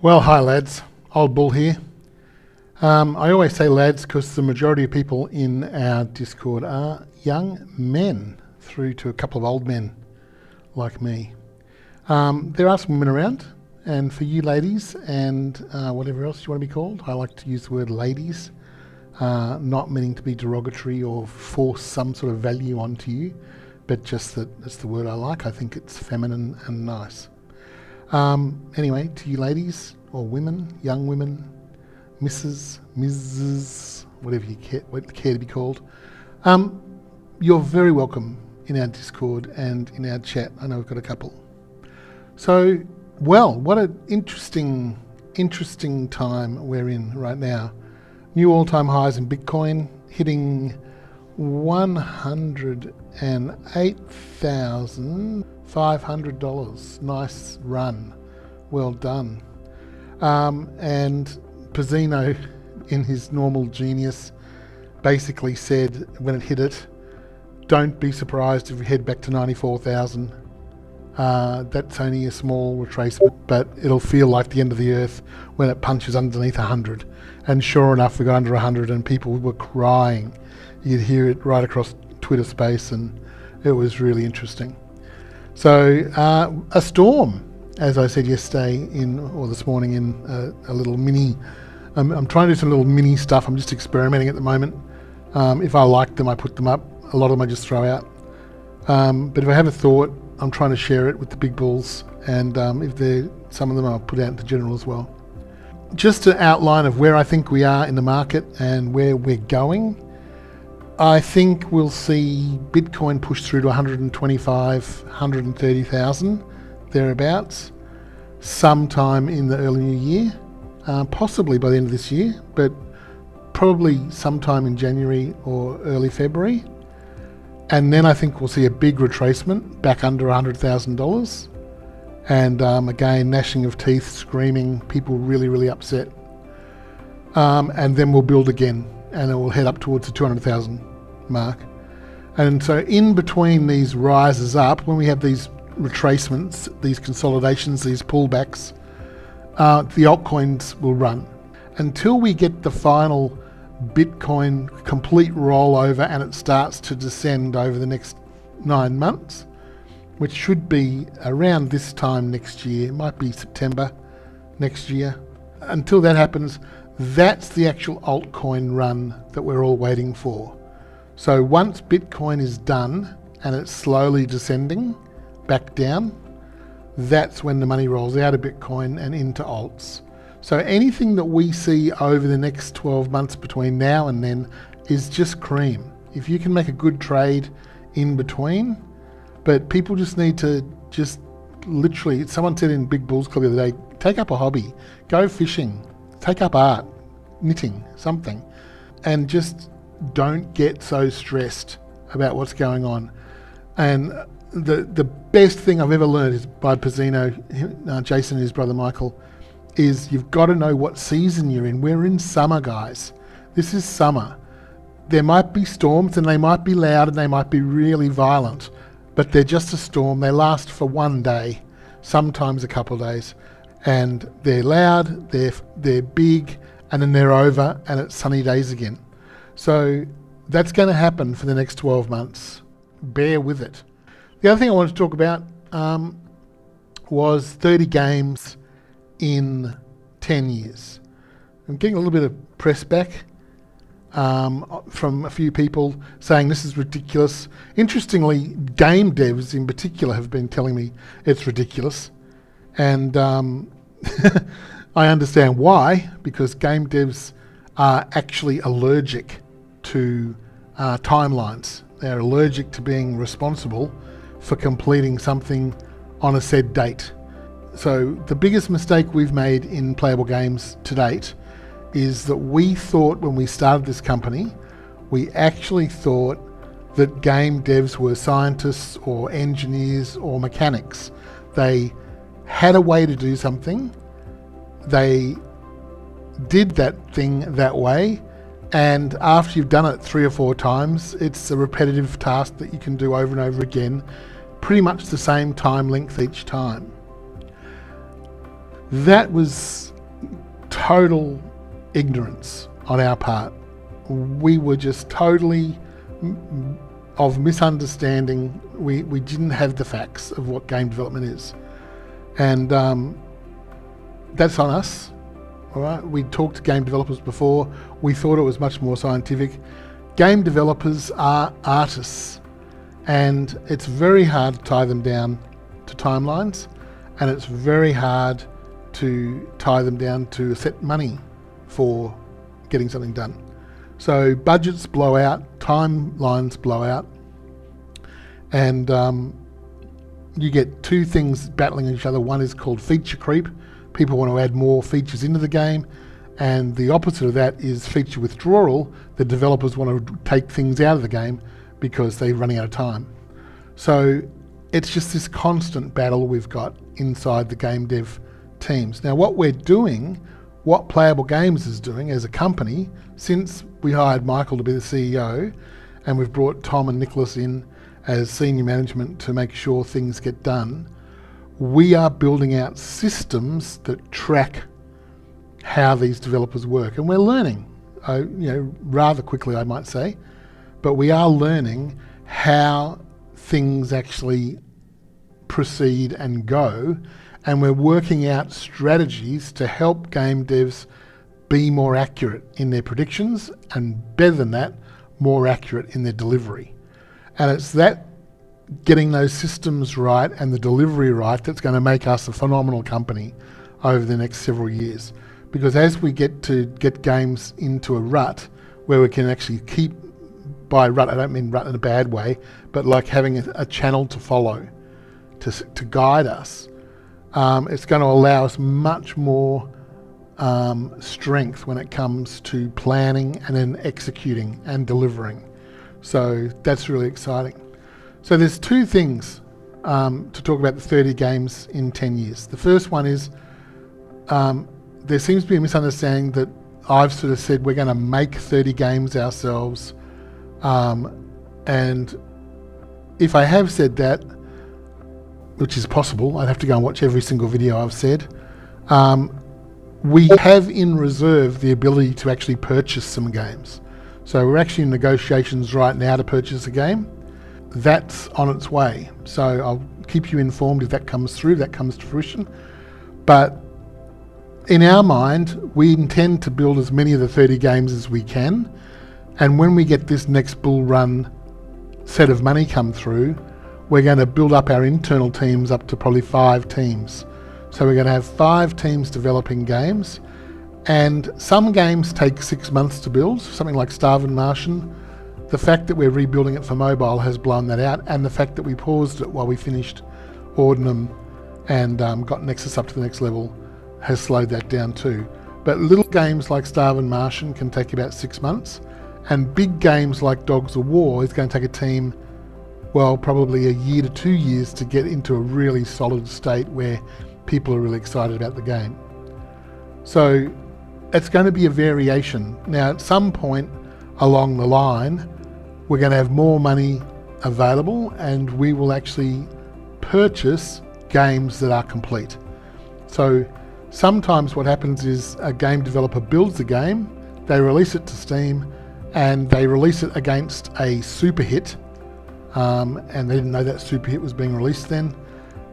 Well, hi lads, Old Bull here. I always say lads because the majority of people in our Discord are young men through to a couple of old men like me. There are some women around, and for you ladies and whatever else you want to be called, I like to use the word ladies, not meaning to be derogatory or force some sort of value onto you, but just that it's the word I like. I think it's feminine and nice. Anyway, to you ladies or women, young women, Mrs, whatever you care to be called, you're very welcome in our Discord and in our chat. I know we've got a couple. So, well, what an interesting time we're in right now. New all-time highs in Bitcoin, hitting $108,500. Nice run. Well done. And Pizzino, in his normal genius, basically said when it hit it, don't be surprised if we head back to 94,000. That's only a small retracement, but it'll feel like the end of the earth when it punches underneath 100. And sure enough, we got under 100 and people were crying. You'd hear it right across Twitter space, and it was really interesting. So a storm, as I said yesterday or this morning in a little mini, I'm trying to do some little mini stuff. I'm just experimenting at the moment. If I like them, I put them up. A lot of them I just throw out. But if I have a thought, I'm trying to share it with the big bulls, and if some of them I'll put out into general as well. Just an outline of where I think we are in the market and where we're going. I think we'll see Bitcoin push through to 125, 130,000, thereabouts, sometime in the early new year, possibly by the end of this year, but probably sometime in January or early February. And then I think we'll see a big retracement back under $100,000. And again, gnashing of teeth, screaming, people really upset. And then we'll build again, and it will head up towards the 200,000 mark. And so in between these rises up, when we have these retracements, these consolidations, these pullbacks, the altcoins will run. Until we get the final Bitcoin complete rollover and it starts to descend over the next 9 months, which should be around this time next year, it might be September next year. Until that happens, that's the actual altcoin run that we're all waiting for. So once Bitcoin is done and it's slowly descending back down, that's when the money rolls out of Bitcoin and into alts. So anything that we see over the next 12 months between now and then is just cream. If you can make a good trade in between, but people just need to just literally, someone said in Big Bulls Club the other day, take up a hobby, go fishing, take up art, knitting, something, and just don't get so stressed about what's going on. And the best thing I've ever learned is by Pizzino, Jason and his brother Michael, is you've got to know what season you're in. We're in summer, guys. This is summer. There might be storms and they might be loud and they might be really violent, but they're just a storm. They last for one day, sometimes a couple of days, and they're loud, they're big, and then they're over and it's sunny days again. So that's going to happen for the next 12 months. Bear with it. The other thing I wanted to talk about was 30 games in 10 years. I'm getting a little bit of press back from a few people saying this is ridiculous. Interestingly, game devs in particular have been telling me it's ridiculous. And I understand why, because game devs are actually allergic to timelines. They're allergic to being responsible for completing something on a said date. So the biggest mistake we've made in playable games to date is that we thought when we started this company, we actually thought that game devs were scientists or engineers or mechanics. They had a way to do something, they did that thing that way, and after you've done it 3 or 4 times, it's a repetitive task that you can do over and over again, pretty much the same time length each time. That was total ignorance on our part. We were just totally of misunderstanding. We didn't have the facts of what game development is, and that's on us. All right, we talked to game developers before. We thought it was much more scientific. Game developers are artists, and it's very hard to tie them down to timelines, and it's very hard to tie them down to set money for getting something done. So budgets blow out, timelines blow out, and you get two things battling each other. One is called feature creep. People want to add more features into the game, and the opposite of that is feature withdrawal. The developers want to take things out of the game because they're running out of time. So it's just this constant battle we've got inside the game dev teams. Now what we're doing, what Playable Games is doing as a company, since we hired Michael to be the CEO, and we've brought Tom and Nicholas in as senior management to make sure things get done, we are building out systems that track how these developers work, and we're learning, rather quickly, I might say, but we are learning how things actually proceed and go, and we're working out strategies to help game devs be more accurate in their predictions, and better than that, more accurate in their delivery. And it's that getting those systems right and the delivery right that's going to make us a phenomenal company over the next several years. Because as we get games into a rut where we can actually keep, by rut I don't mean rut in a bad way, but like having a channel to follow to guide us, it's going to allow us much more strength when it comes to planning and then executing and delivering. So that's really exciting. So there's two things to talk about the 30 games in 10 years. The first one is there seems to be a misunderstanding that I've sort of said we're going to make 30 games ourselves, and if I have said that, which is possible, I'd have to go and watch every single video I've said, we have in reserve the ability to actually purchase some games. So we're actually in negotiations right now to purchase a game. That's on its way. So I'll keep you informed if that comes through, if that comes to fruition. But in our mind, we intend to build as many of the 30 games as we can. And when we get this next bull run set of money come through, we're going to build up our internal teams up to probably 5 teams. So we're going to have 5 teams developing games, and some games take 6 months to build, something like Starvin' Martian. The fact that we're rebuilding it for mobile has blown that out, and the fact that we paused it while we finished Ordinum and got Nexus up to the next level has slowed that down too. But little games like Starvin' Martian can take about 6 months, and big games like Dogs of War is going to take a team, well, probably a year to 2 years to get into a really solid state where people are really excited about the game. So it's going to be a variation. Now at some point along the line, we're going to have more money available, and we will actually purchase games that are complete. So sometimes what happens is a game developer builds a game, they release it to Steam, and they release it against a super hit, and they didn't know that super hit was being released then,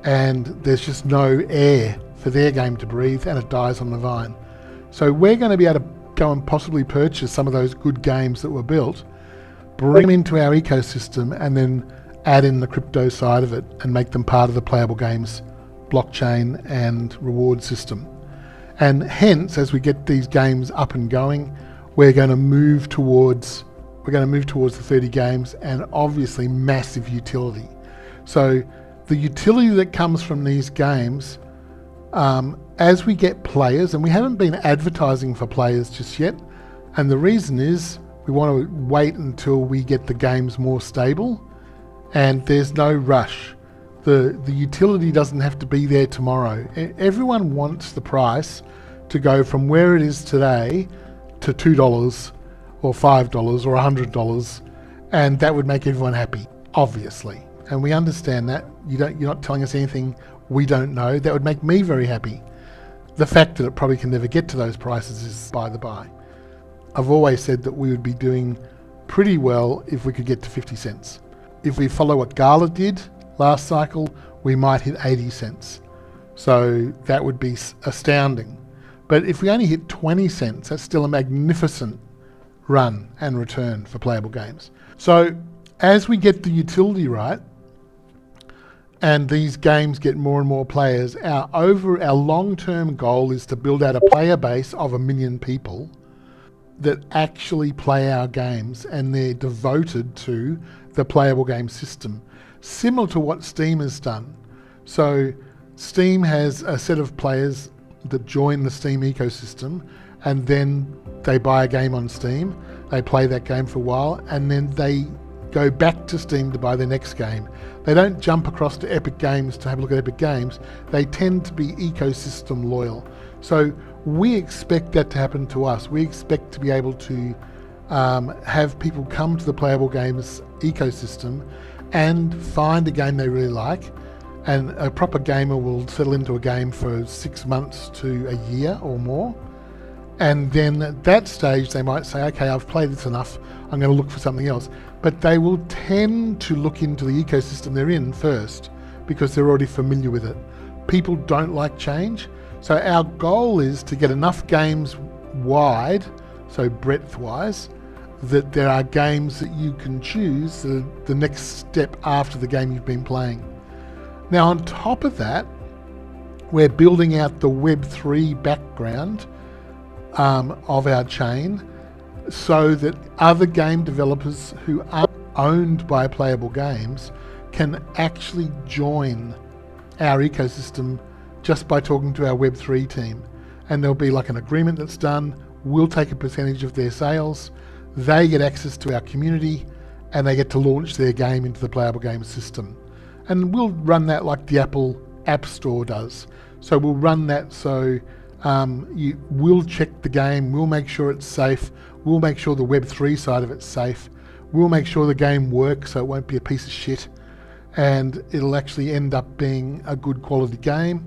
and there's just no air for their game to breathe, and it dies on the vine. So we're going to be able to go and possibly purchase some of those good games that were built, bring them into our ecosystem, and then add in the crypto side of it and make them part of the Playable Games blockchain and reward system. And hence, as we get these games up and going, we're going to move towards the 30 games, and obviously massive utility. So the utility that comes from these games, as we get players, and we haven't been advertising for players just yet, and the reason is we want to wait until we get the games more stable, and there's no rush. The utility doesn't have to be there tomorrow. Everyone wants the price to go from where it is today to $2 or $5 or $100, and that would make everyone happy, obviously. And we understand that. You're not telling us anything we don't know. That would make me very happy. The fact that it probably can never get to those prices is by the by. I've always said that we would be doing pretty well if we could get to 50 cents. If we follow what Gala did last cycle, we might hit 80 cents. So that would be astounding. But if we only hit 20 cents, that's still a magnificent run and return for playable games. So as we get the utility right, and these games get more and more players, our long-term goal is to build out a player base of 1 million people that actually play our games, and they're devoted to the playable game system, similar to what Steam has done. So Steam has a set of players that join the Steam ecosystem, and then they buy a game on Steam, they play that game for a while, and then they go back to Steam to buy their next game. They don't jump across to Epic Games to have a look at Epic Games. They tend to be ecosystem loyal. So we expect that to happen to us. We expect to be able to have people come to the playable games ecosystem and find a game they really like, and a proper gamer will settle into a game for 6 months to a year or more. And then at that stage, they might say, okay, I've played this enough, I'm going to look for something else. But they will tend to look into the ecosystem they're in first because they're already familiar with it. People don't like change. So our goal is to get enough games wide, so breadth-wise, that there are games that you can choose the next step after the game you've been playing. Now, on top of that, we're building out the Web3 background of our chain, so that other game developers who aren't owned by playable games can actually join our ecosystem just by talking to our Web3 team. And there'll be like an agreement that's done. We'll take a percentage of their sales. They get access to our community, and they get to launch their game into the playable game system. And we'll run that like the Apple App Store does. So we'll run that so we'll check the game, we'll make sure it's safe, we'll make sure the Web3 side of it's safe, we'll make sure the game works so it won't be a piece of shit, and it'll actually end up being a good quality game.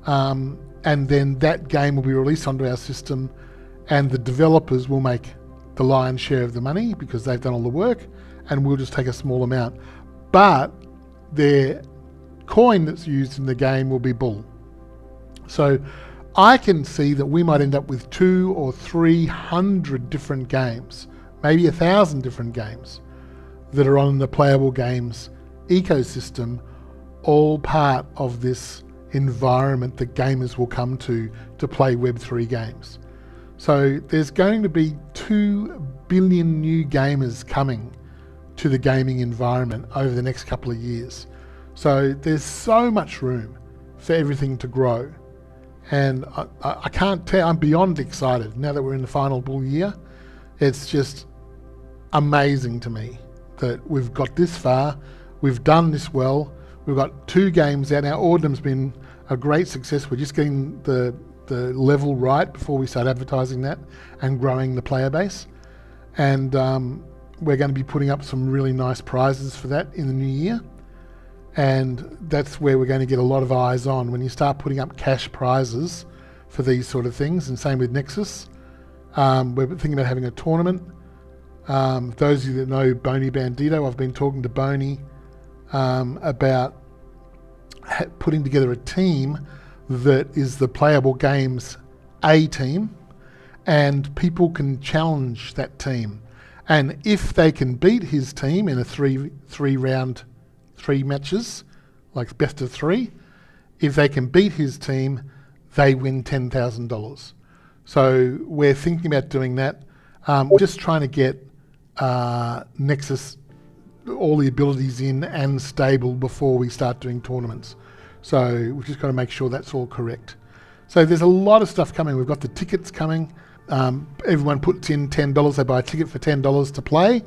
And then that game will be released onto our system, and the developers will make the lion's share of the money because they've done all the work, and we'll just take a small amount. But their coin that's used in the game will be bull. So I can see that we might end up with 200 or 300 different games, maybe 1,000 different games that are on the playable games ecosystem, all part of this environment that gamers will come to play Web3 games. So there's going to be 2 billion new gamers coming to the gaming environment over the next couple of years. So there's so much room for everything to grow. And I can't tell, I'm beyond excited now that we're in the final bull year. It's just amazing to me that we've got this far, we've done this well, we've got 2 games out. Our Ordnam's been a great success. We're just getting the level right before we start advertising that and growing the player base. And we're going to be putting up some really nice prizes for that in the new year. And that's where we're going to get a lot of eyes on when you start putting up cash prizes for these sort of things. And same with Nexus. We're thinking about having a tournament. Those of you that know Boney Bandito, I've been talking to Boney about putting together a team that is the playable games A team, and people can challenge that team. And if they can beat his team in a three round 3 matches, like best of 3. If they can beat his team, they win $10,000. So we're thinking about doing that. We're just trying to get Nexus, all the abilities in and stable before we start doing tournaments. So we've just got to make sure that's all correct. So there's a lot of stuff coming. We've got the tickets coming. Everyone puts in $10. They buy a ticket for $10 to play,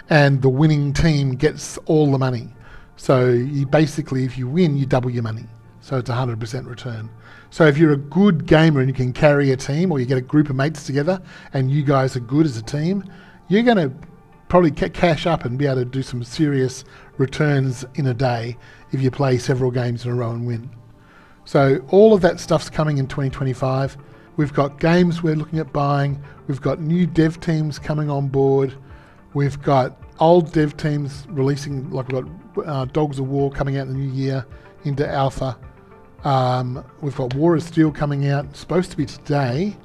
and the winning team gets all the money. So you basically, if you win, you double your money. So it's 100% return. So if you're a good gamer and you can carry a team, or you get a group of mates together and you guys are good as a team, you're going to probably cash up and be able to do some serious returns in a day if you play several games in a row and win. So all of that stuff's coming in 2025. We've got games we're looking at buying. We've got new dev teams coming on board. We've got old dev teams releasing, like we've got Dogs of War coming out in the new year into alpha. We've got War of Steel coming out. It's supposed to be today.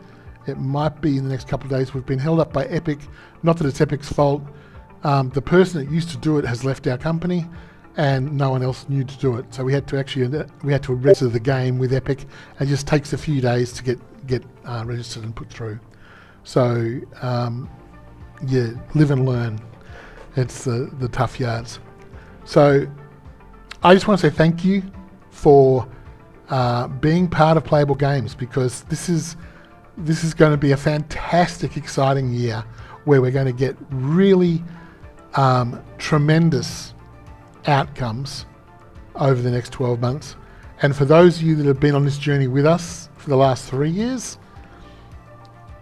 It might be in the next couple of days. We've been held up by Epic. Not that it's Epic's fault. The person that used to do it has left our company, and no one else knew to do it. So we had to register the game with Epic. It just takes a few days to get registered and put through. So yeah, live and learn. It's the tough yards. So I just want to say thank you for being part of Playable Games, because this is going to be a fantastic, exciting year where we're going to get really tremendous outcomes over the next 12 months. And for those of you that have been on this journey with us for the last 3 years,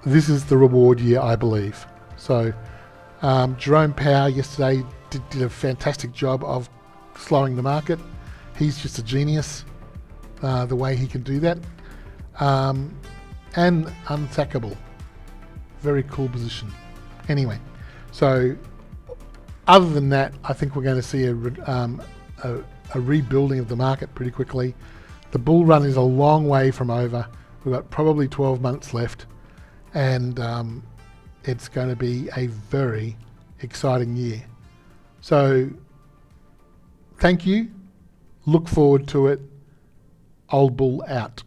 this is the reward year, I believe. So Jerome Power yesterday did a fantastic job of slowing the market. He's just a genius, the way he can do that. And unsackable. Very cool position. Anyway, so other than that, I think we're going to see a rebuilding of the market pretty quickly. The bull run is a long way from over. We've got probably 12 months left, and it's going to be a very exciting year. So thank you. Look forward to it. Old Bull out.